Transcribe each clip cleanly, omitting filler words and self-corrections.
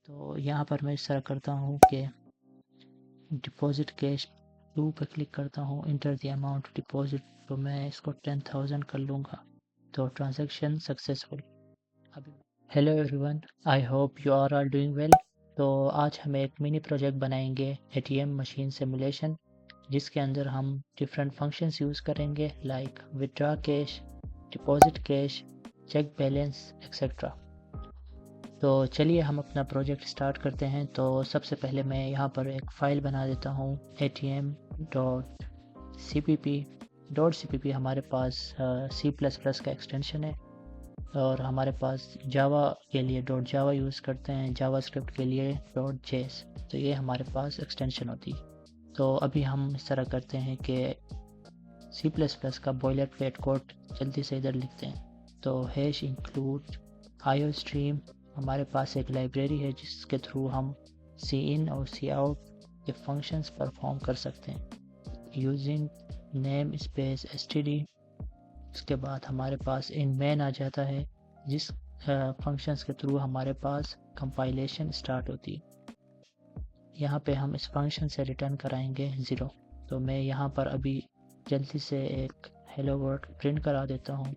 तो यहाँ पर मैं इस तरह करता हूँ कि डिपॉजिट कैश 2 पे क्लिक करता हूँ, इंटर द अमाउंट डिपॉजिट, तो मैं इसको 10,000 कर लूँगा। तो ट्रांजैक्शन सक्सेसफुल। अभी hello everyone, I hope you are all doing well. तो आज हम एक मिनी प्रोजेक्ट बनाएंगे एटीएम मशीन सिमुलेशन, जिसके अंदर हम डिफरेंट फंक्शंस यूज़ करेंगे like withdraw cash, deposit cash, check balance etcetera. तो चलिए हम अपना प्रोजेक्ट स्टार्ट करते हैं। तो सबसे पहले मैं यहाँ पर एक फ़ाइल बना देता हूँ atm.cpp। .cpp हमारे पास C++ का एक्सटेंशन है, और हमारे पास जावा के लिए .java यूज़ करते हैं, जावास्क्रिप्ट के लिए .js। तो ये हमारे पास एक्सटेंशन होती है। तो अभी हम इस तरह करते हैं कि C++ का बॉयलर प्लेट कोड जल्दी से इधर लिखते हैं। तो हैश इंक्लूड IOStream, हमारे पास एक लाइब्रेरी है जिसके थ्रू हम सी इन और सी आउट के फंक्शंस परफॉर्म कर सकते हैं यूजिंग नेम स्पेस std। इसके बाद हमारे पास इन मेन आ जाता है, जिस फंक्शंस के थ्रू हमारे पास कंपाइलेशन स्टार्ट होती है। यहाँ पे हम इस फंक्शन से रिटर्न कराएंगे 0। तो मैं यहाँ पर अभी जल्दी से एक हेलो वर्ल्ड प्रिंट करा देता हूँ।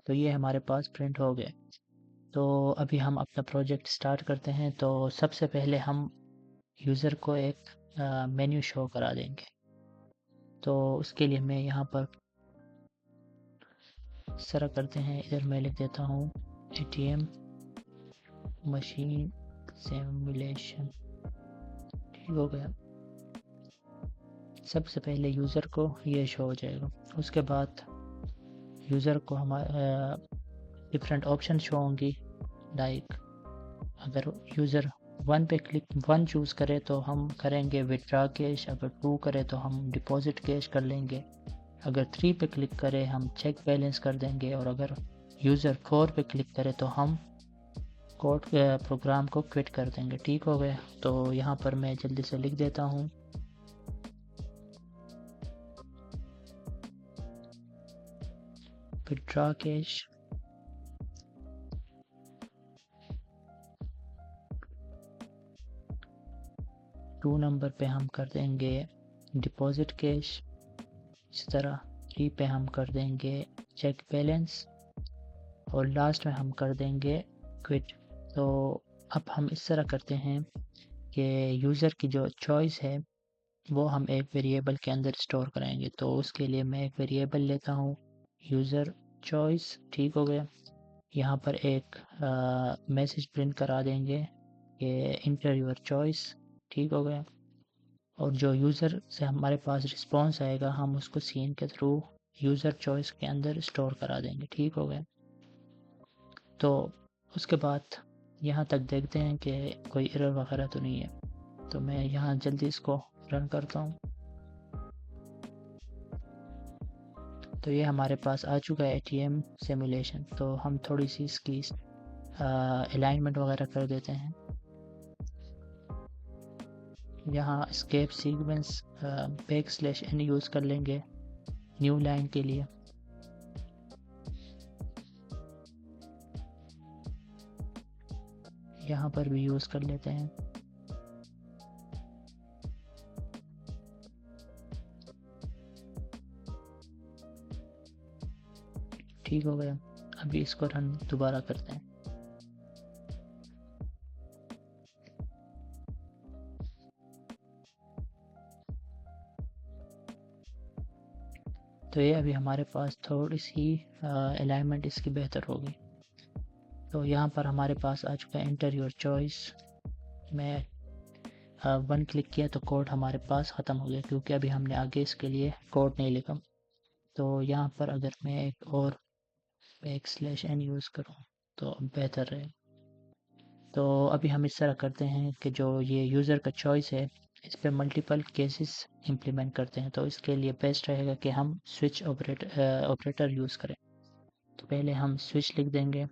तो ये हमारे पास प्रिंट हो गए। तो अभी हम अपना प्रोजेक्ट स्टार्ट करते हैं। तो सबसे पहले हम यूज़र को एक मेन्यू शो करा देंगे। तो उसके लिए मैं यहाँ पर इस तरह करते हैं, इधर मैं लिख देता हूँ एटीएम मशीन सिमुलेशन। ठीक हो गया। सबसे पहले यूज़र को ये शो हो जाएगा। उसके बाद यूज़र को हमारे डिफरेंट ऑप्शन शो होंगी, लाइक अगर यूज़र 1 चूज़ करे तो हम करेंगे विथड्रॉ कैश, अगर 2 करे तो हम डिपॉजिट कैश कर लेंगे, अगर 3 पे क्लिक करे हम चेक बैलेंस कर देंगे, और अगर यूज़र 4 पे क्लिक करे तो हम कोड प्रोग्राम को क्विट कर देंगे। ठीक हो गया। तो यहाँ पर मैं जल्दी से लिख देता हूँ विथड्रॉ कैश, 2 नंबर पे हम कर देंगे डिपॉजिट कैश, इस तरह 3 पे हम कर देंगे चेक बैलेंस, और लास्ट में हम कर देंगे क्विट। तो अब हम इस तरह करते हैं कि यूज़र की जो चॉइस है वो हम एक वेरिएबल के अंदर स्टोर कराएंगे। तो उसके लिए मैं एक वेरिएबल लेता हूँ यूज़र चॉइस। ठीक हो गया। यहाँ पर एक मैसेज प्रिंट करा देंगे कि इंटर योर चॉइस। ठीक हो गया। और जो यूज़र से हमारे पास रिस्पॉन्स आएगा हम उसको सीन के थ्रू यूज़र चॉइस के अंदर स्टोर करा देंगे। ठीक हो गया। तो उसके बाद यहाँ तक देखते हैं कि कोई एरर वगैरह तो नहीं है। तो मैं यहाँ जल्दी इसको रन करता हूँ। तो ये हमारे पास आ चुका है एटीएम सिमुलेशन। तो हम थोड़ी सी इसकी अलाइनमेंट वगैरह कर देते हैं। यहाँ स्केप सीक्वेंस \n यूज़ कर लेंगे न्यू लाइन के लिए। यहाँ पर भी यूज़ कर लेते हैं। ठीक हो गया। अभी इसको रन दोबारा करते हैं। तो ये अभी हमारे पास थोड़ी सी अलाइनमेंट इसकी बेहतर होगी। तो यहाँ पर हमारे पास आ चुका है इंटर योर चॉइस। मैं 1 क्लिक किया तो कोड हमारे पास ख़त्म हो गया, क्योंकि अभी हमने आगे इसके लिए कोड नहीं लिखा। तो यहाँ पर अगर मैं एक और \n यूज़ करूँ तो बेहतर रहे। तो अभी हम इस तरह करते हैं कि जो ये यूज़र का चॉइस है इस पर मल्टीपल केसेस इम्प्लीमेंट करते हैं। तो इसके लिए बेस्ट रहेगा कि हम स्विच ऑपरेटर यूज़ करें। तो पहले हम स्विच लिख देंगे,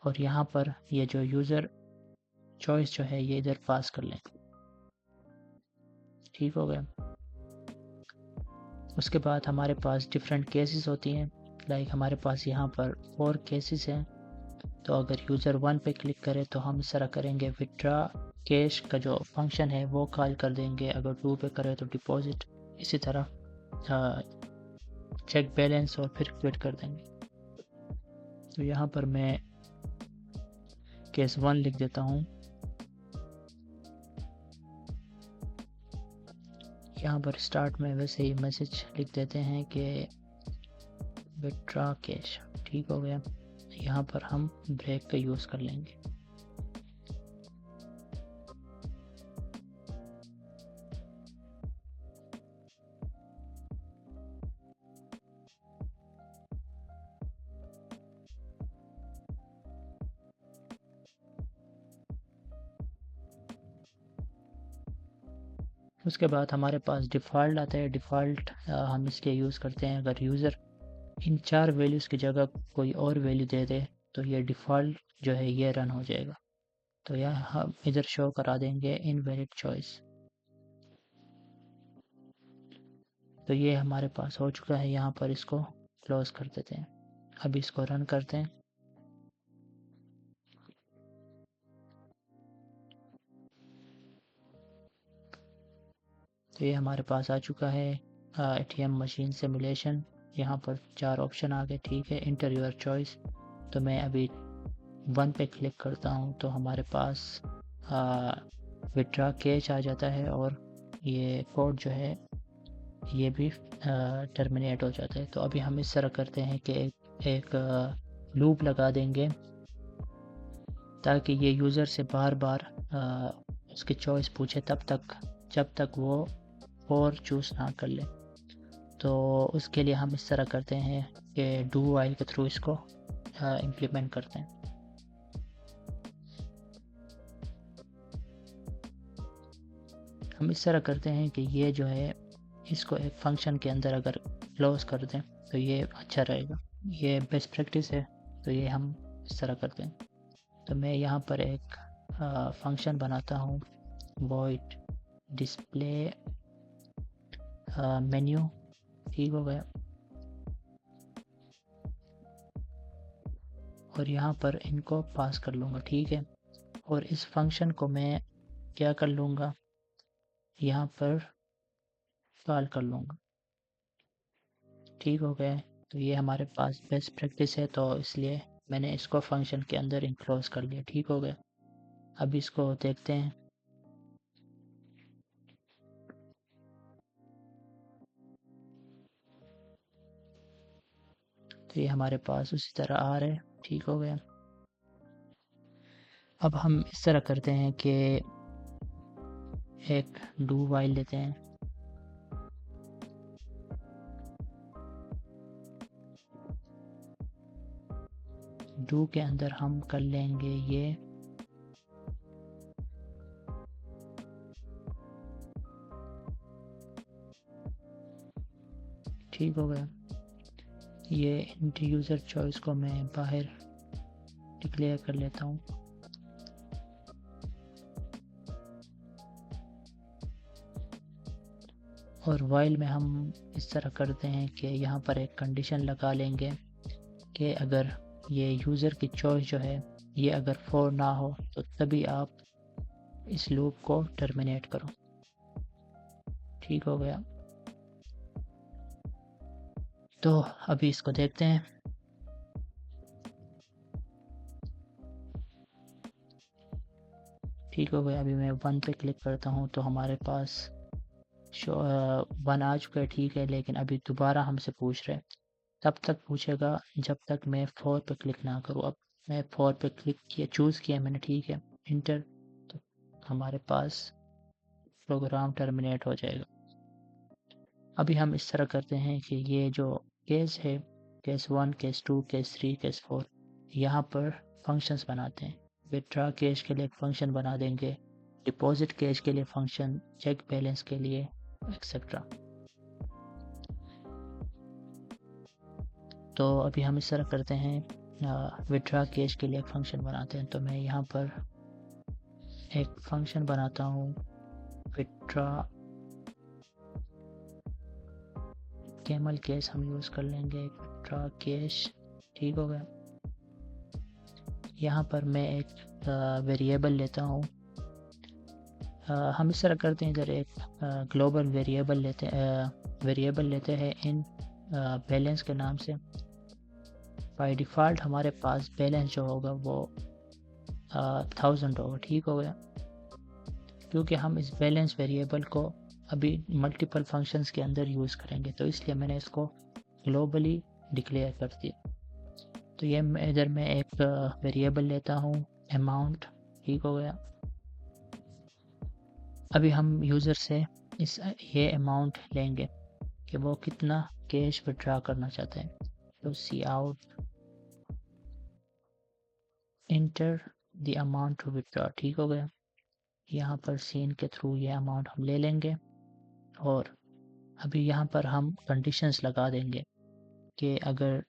और यहाँ पर ये जो यूज़र चॉइस जो है ये इधर पास कर लें। ठीक हो गया। उसके बाद हमारे पास डिफरेंट केसेस होती हैं, लाइक हमारे पास यहाँ पर 4 केसेस हैं। तो अगर यूज़र 1 पे क्लिक करे तो हम इस तरह करेंगे, विड्रॉ कैश का जो फंक्शन है वो कॉल कर देंगे। अगर 2 पे करे तो डिपॉजिट, इसी तरह चेक बैलेंस और फिर क्विट कर देंगे। तो यहाँ पर मैं केस 1 लिख देता हूँ। यहाँ पर स्टार्ट में वैसे ही मैसेज लिख देते हैं कि विड्रॉ कैश। ठीक हो गया। यहाँ पर हम ब्रेक का यूज़ कर लेंगे। उसके बाद हमारे पास डिफ़ॉल्ट आता है। डिफ़ॉल्ट हम इसके यूज़ करते हैं अगर यूज़र इन 4 वैल्यूज़ की जगह कोई और वैल्यू दे दे तो ये डिफ़ॉल्ट जो है ये रन हो जाएगा। तो यह हम इधर शो करा देंगे इनवैलिड चॉइस। तो ये हमारे पास हो चुका है। यहाँ पर इसको क्लोज कर देते हैं। अब इसको रन करते हैं। तो ये हमारे पास आ चुका है एटीएम मशीन सिमुलेशन। यहाँ पर 4 ऑप्शन आ गए। ठीक है, इंटर योर चॉइस। तो मैं अभी 1 पे क्लिक करता हूँ तो हमारे पास विड्रॉ कैश आ जाता है और ये कोड जो है ये भी टर्मिनेट हो जाता है। तो अभी हम इस तरह करते हैं कि एक लूप लगा देंगे ताकि ये यूज़र से बार बार उसकी चॉइस पूछे तब तक जब तक वो और चूज़ ना कर ले। तो उसके लिए हम इस तरह करते हैं कि डू वाइल के थ्रू इसको इम्प्लीमेंट करते हैं। हम इस तरह करते हैं कि ये जो है इसको एक फंक्शन के अंदर अगर क्लोज कर दें तो ये अच्छा रहेगा। ये बेस्ट प्रैक्टिस है, तो ये हम इस तरह करते हैं। तो मैं यहाँ पर एक फंक्शन बनाता हूँ, वॉइड डिस्प्ले मेन्यू। ठीक हो गया। और यहाँ पर इनको पास कर लूँगा। ठीक है। और इस फंक्शन को मैं क्या कर लूँगा, यहाँ पर कॉल कर लूँगा। ठीक हो गया। तो ये हमारे पास बेस्ट प्रैक्टिस है, तो इसलिए मैंने इसको फंक्शन के अंदर इंक्लोज कर लिया। ठीक हो गया। अब इसको देखते हैं। तो ये हमारे पास उसी तरह आ रहा है। ठीक हो गया। अब हम इस तरह करते हैं कि एक डू वाइल लेते हैं। डू के अंदर हम कर लेंगे ये ठीक हो गया। ये इंट यूज़र चॉइस को मैं बाहर डिक्लेयर कर लेता हूँ। और वाइल में हम इस तरह करते हैं कि यहाँ पर एक कंडीशन लगा लेंगे कि अगर ये यूज़र की चॉइस जो है ये अगर 4 ना हो तो तभी आप इस लूप को टर्मिनेट करो। ठीक हो गया। तो अभी इसको देखते हैं। ठीक हो गया। अभी मैं 1 पे क्लिक करता हूँ तो हमारे पास 1 आ चुका है। ठीक है, लेकिन अभी दोबारा हमसे पूछ रहे हैं। तब तक पूछेगा जब तक मैं 4 पे क्लिक ना करूँ। अब मैं 4 पे क्लिक किया, चूज़ किया मैंने। ठीक है, इंटर। तो हमारे पास प्रोग्राम टर्मिनेट हो जाएगा। अभी हम इस तरह करते हैं कि ये जो केस है, केस 1, केस 2, केस 3, केस 4, यहाँ पर फंक्शंस बनाते हैं। विड्रॉ केस के लिए एक फंक्शन बना देंगे, डिपॉजिट केस के लिए फंक्शन, चेक बैलेंस के लिए, एक्सेट्रा। तो अभी हम इस तरह करते हैं, विड्रा कैश के लिए एक फंक्शन बनाते हैं। तो मैं यहाँ पर एक फंक्शन बनाता हूँ, विड्रा कैमल कैश हम यूज़ कर लेंगे, विड्रा कैश। ठीक हो गया। यहाँ पर मैं एक वेरिएबल लेता हूँ। हम इस तरह करते हैं, इधर एक ग्लोबल वेरिएबल लेते हैं इन बैलेंस के नाम से। बाय डिफ़ॉल्ट हमारे पास बैलेंस जो होगा वो 1000 होगा। ठीक हो गया। क्योंकि हम इस बैलेंस वेरिएबल को अभी मल्टीपल फंक्शंस के अंदर यूज़ करेंगे, तो इसलिए मैंने इसको ग्लोबली डिक्लेयर कर दिया। तो ये इधर मैं एक वेरिएबल लेता हूँ अमाउंट। ठीक हो गया। अभी हम यूज़र से ये अमाउंट लेंगे कि वो कितना कैश विड्रॉ करना चाहते हैं। तो see out enter the amount to withdraw. ठीक हो गया। यहाँ पर सीन के थ्रू ये अमाउंट हम ले लेंगे और अभी यहाँ पर हम कंडीशंस लगा देंगे कि अगर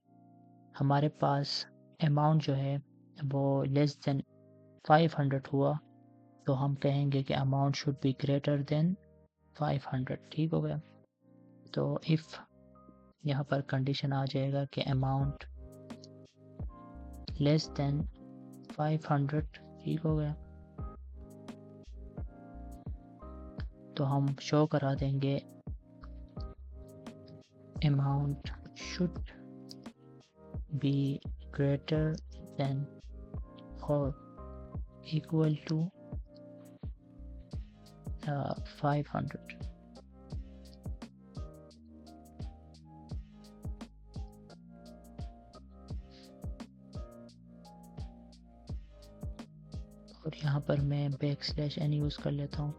हमारे पास अमाउंट जो है वो लेस देन 500 हुआ तो हम कहेंगे कि amount should be greater than 500। ठीक हो गया। तो इफ़ यहाँ पर कंडीशन आ जाएगा कि अमाउंट लेस देन 500। ठीक हो गया। तो हम शो करा देंगे amount should be greater than और इक्वल टू 500। और यहाँ पर मैं \n यूज़ कर लेता हूँ।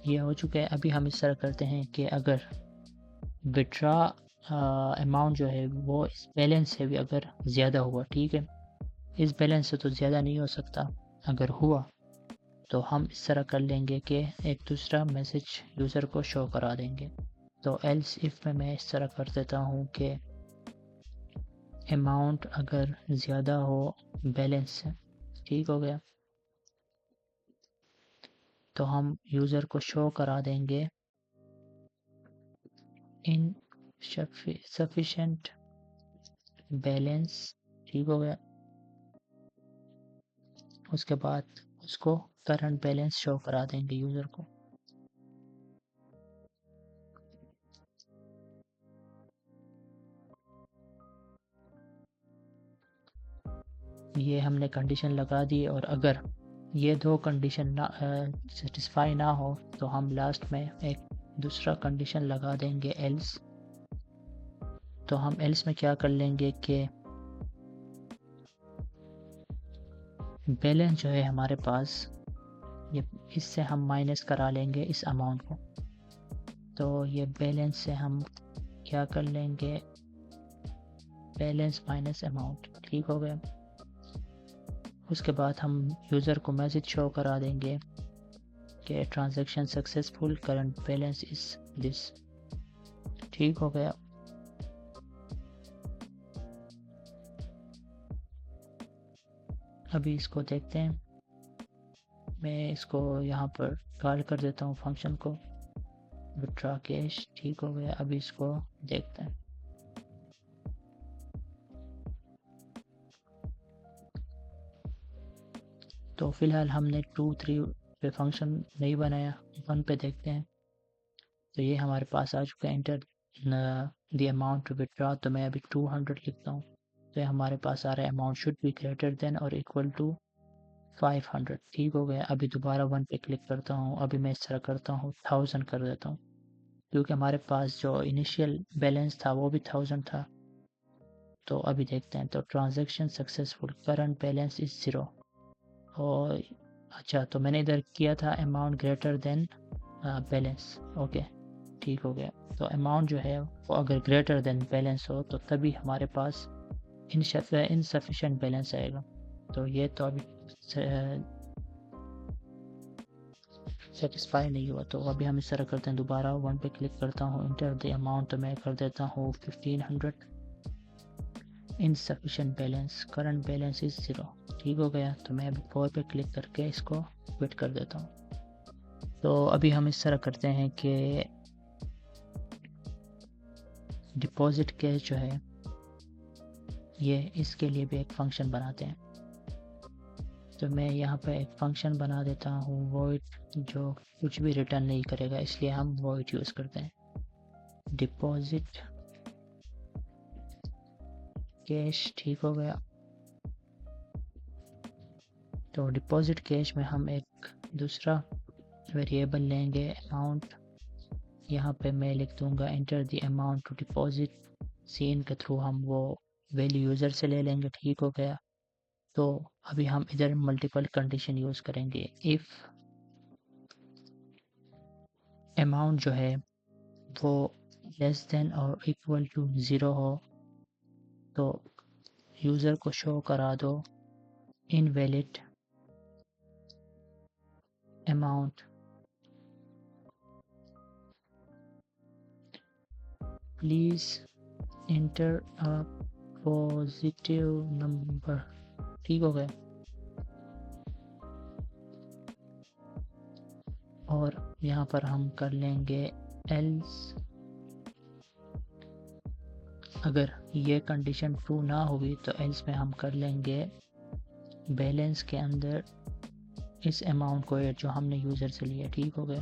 ये हो चुका है। अभी हम इस तरह करते हैं कि अगर विड्रा अमाउंट जो है वो इस बैलेंस से भी अगर ज़्यादा हुआ, ठीक है, इस बैलेंस से तो ज़्यादा नहीं हो सकता, अगर हुआ तो हम इस तरह कर लेंगे कि एक दूसरा मैसेज यूज़र को शो करा देंगे। तो एल्स इफ़ में मैं इस तरह कर देता हूँ कि अमाउंट अगर ज़्यादा हो बैलेंस से। ठीक हो गया। तो हम यूज़र को शो करा देंगे इन सफिशेंट बैलेंस। ठीक हो गया। उसके बाद उसको करंट बैलेंस शो करा देंगे यूज़र को। ये हमने कंडीशन लगा दी और अगर ये दो कंडीशन ना सेटिस्फाई ना हो तो हम लास्ट में एक दूसरा कंडीशन लगा देंगे एल्स। तो हम एल्स में क्या कर लेंगे कि बैलेंस जो है हमारे पास, ये इससे हम माइनस करा लेंगे इस अमाउंट को। तो ये बैलेंस से हम क्या कर लेंगे, बैलेंस माइनस अमाउंट। ठीक हो गया। उसके बाद हम यूज़र को मैसेज शो करा देंगे कि transaction successful, current balance is this. ठीक हो गया। अभी इसको देखते हैं। मैं इसको यहाँ पर कॉल कर देता हूँ फंक्शन को, विड्रॉ कैश। ठीक हो गया। अभी इसको देखते हैं। तो फिलहाल हमने 2 3 पे फंक्शन नहीं बनाया, 1 पे देखते हैं। तो ये हमारे पास आ चुका है, enter the amount to withdraw. तो मैं अभी 200 लिखता हूँ। तो ये हमारे पास आ रहा है amount should be greater than और इक्वल टू 500। ठीक हो गया। अभी दोबारा 1 पे क्लिक करता हूँ। अभी मैं इस तरह करता हूँ, 1000 कर देता हूँ, क्योंकि हमारे पास जो इनिशियल बैलेंस था वो भी 1000 था। तो अभी देखते हैं। तो transaction successful, current balance is 0। और अच्छा, तो मैंने इधर किया था amount greater than balance. Okay, ठीक हो गया। तो अमाउंट जो है वो अगर ग्रेटर देन बैलेंस हो तो तभी हमारे पास इनसफिशिएंट बैलेंस आएगा। तो ये तो अभी सेटिस्फाई नहीं हुआ। तो अभी हम इस तरह करते हैं, दोबारा 1 पे क्लिक करता हूँ, इंटर द अमाउंट, तो मैं कर देता हूँ 1500। Insufficient balance, current balance is 0। ठीक हो गया। तो मैं अभी 4 पे क्लिक करके इसको क्विट कर देता हूँ। तो अभी हम इस तरह करते हैं कि डिपॉजिट कैश जो है ये, इसके लिए भी एक फंक्शन बनाते हैं। तो मैं यहाँ पे एक फंक्शन बना देता हूँ void, जो कुछ भी रिटर्न नहीं करेगा, इसलिए हम void यूज़ करते हैं। डिपॉजिट कैश, ठीक हो गया। तो डिपॉजिट कैश में हम एक दूसरा वेरिएबल लेंगे, अमाउंट। यहाँ पे मैं लिख दूंगा enter the amount to deposit, cin के थ्रू हम वो वैल्यू यूज़र से ले लेंगे। ठीक हो गया। तो अभी हम इधर मल्टीपल कंडीशन यूज़ करेंगे। इफ़ अमाउंट जो है वो लेस देन और इक्वल टू 0 हो तो यूज़र को शो करा दो invalid amount, please enter a positive number. ठीक हो गया। और यहाँ पर हम कर लेंगे एल्स, अगर ये कंडीशन ट्रू ना हुई तो एल्स में हम कर लेंगे बैलेंस के अंदर इस अमाउंट को ऐड जो हमने यूज़र से लिया। ठीक हो गया।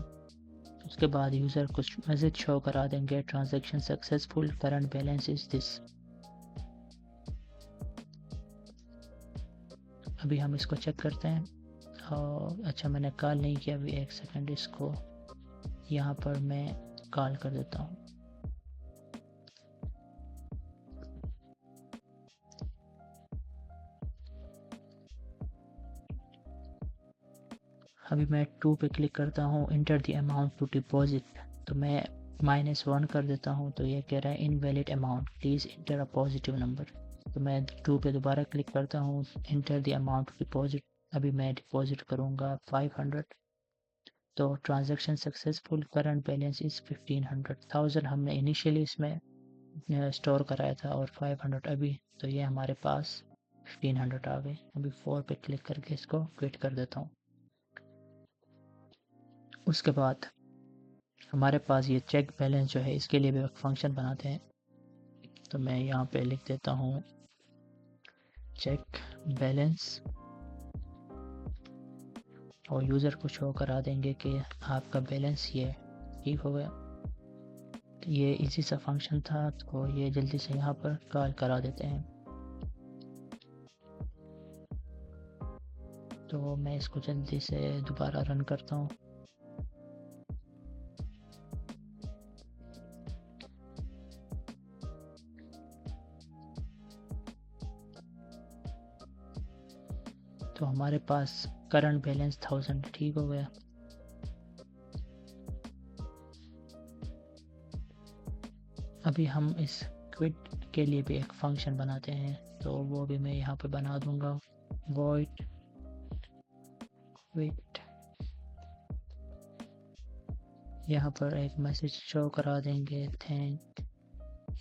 उसके बाद यूज़र कुछ मैसेज शो करा देंगे, transaction successful, current balance is this. अभी हम इसको चेक करते हैं। और अच्छा, मैंने कॉल नहीं किया अभी, एक सेकंड, इसको यहाँ पर मैं कॉल कर देता हूँ। अभी मैं 2 पे क्लिक करता हूँ, enter the amount to deposit, तो मैं -1 कर देता हूँ। तो ये कह रहा है invalid amount, please enter a positive number. तो मैं 2 पे दोबारा क्लिक करता हूँ, enter the amount to deposit. अभी मैं डिपॉजिट करूँगा 500। तो transaction successful, current balance is 1500। 1000 हमने इनिशियली इसमें स्टोर कराया था और 500 अभी, तो ये हमारे पास 1500 आ गए। अभी 4 पे क्लिक करके इसको क्विट कर देता हूँ। उसके बाद हमारे पास ये चेक बैलेंस जो है, इसके लिए भी एक फंक्शन बनाते हैं। तो मैं यहाँ पे लिख देता हूँ चेक बैलेंस, और यूज़र को शो करा देंगे कि आपका बैलेंस ये। ठीक हो गया। ये इजी सा फंक्शन था, तो ये जल्दी से यहाँ पर कॉल करा देते हैं। तो मैं इसको जल्दी से दोबारा रन करता हूँ। तो हमारे पास करंट बैलेंस 1000। ठीक हो गया। अभी हम इस क्विट के लिए भी एक फंक्शन बनाते हैं, तो वो भी मैं यहाँ पे बना दूंगा, void quit। यहाँ पर एक मैसेज शो करा देंगे, thank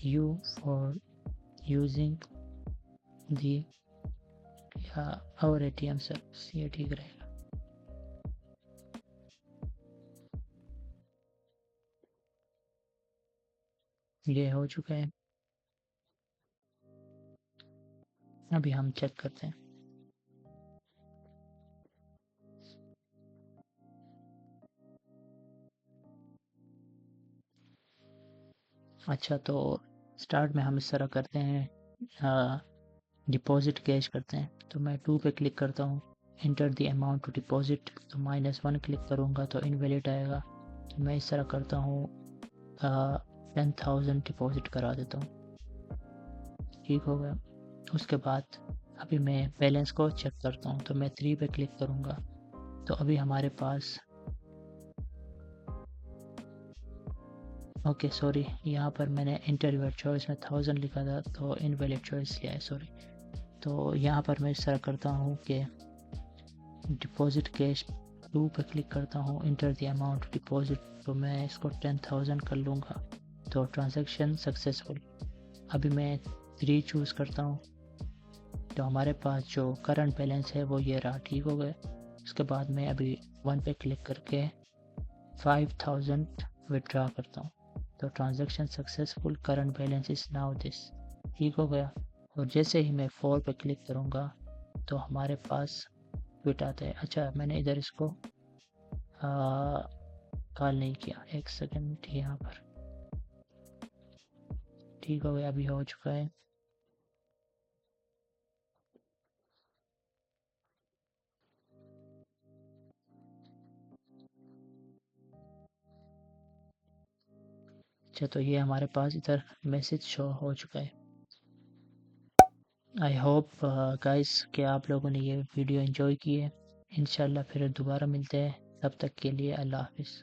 you for using the या आवर ATM सर्विस। ये ठीक रहेगा। ये हो चुका है। अभी हम चेक करते हैं। अच्छा, तो स्टार्ट में हम इस तरह करते हैं, डिपॉजिट कैश करते हैं। तो मैं 2 पे क्लिक करता हूँ, enter the amount to deposit, तो -1 क्लिक करूँगा तो इनवैलिड आएगा। तो मैं इस तरह करता हूँ, 10,000 डिपॉजिट करा देता हूँ। ठीक हो गया। उसके बाद अभी मैं बैलेंस को चेक करता हूँ, तो मैं 3 पे क्लिक करूँगा। तो अभी हमारे पास ओके सॉरी, यहाँ पर मैंने इंटर योर चॉइस में 1000 लिखा था, तो इनवैलिड चॉइस लिया है, सॉरी। तो यहाँ पर मैं इस तरह करता हूँ कि डिपॉजिट कैश 2 पे क्लिक करता हूँ, इंटर द अमाउंट डिपॉजिट, तो मैं इसको 10,000 कर लूँगा, तो ट्रांजैक्शन सक्सेसफुल। अभी मैं 3 चूज़ करता हूँ, तो हमारे पास जो करंट बैलेंस है वो ये रहा, ठीक हो गया। उसके बाद मैं अभी 1 पे क्लिक करके 5000 विड्रा करता हूँ, तो transaction successful, current balance is now this, ठीक हो गया। और जैसे ही मैं 4 पे क्लिक करूँगा तो हमारे पास क्विट आता है। अच्छा, मैंने इधर इसको कॉल नहीं किया, एक सेकंड, यहाँ पर ठीक हो गया, अभी हो चुका है। अच्छा, तो ये हमारे पास इधर मैसेज शो हो चुका है। आई होप गाइस कि आप लोगों ने ये वीडियो एंजॉय की है। इंशाल्लाह फिर दोबारा मिलते हैं, तब तक के लिए अल्लाह हाफिज़।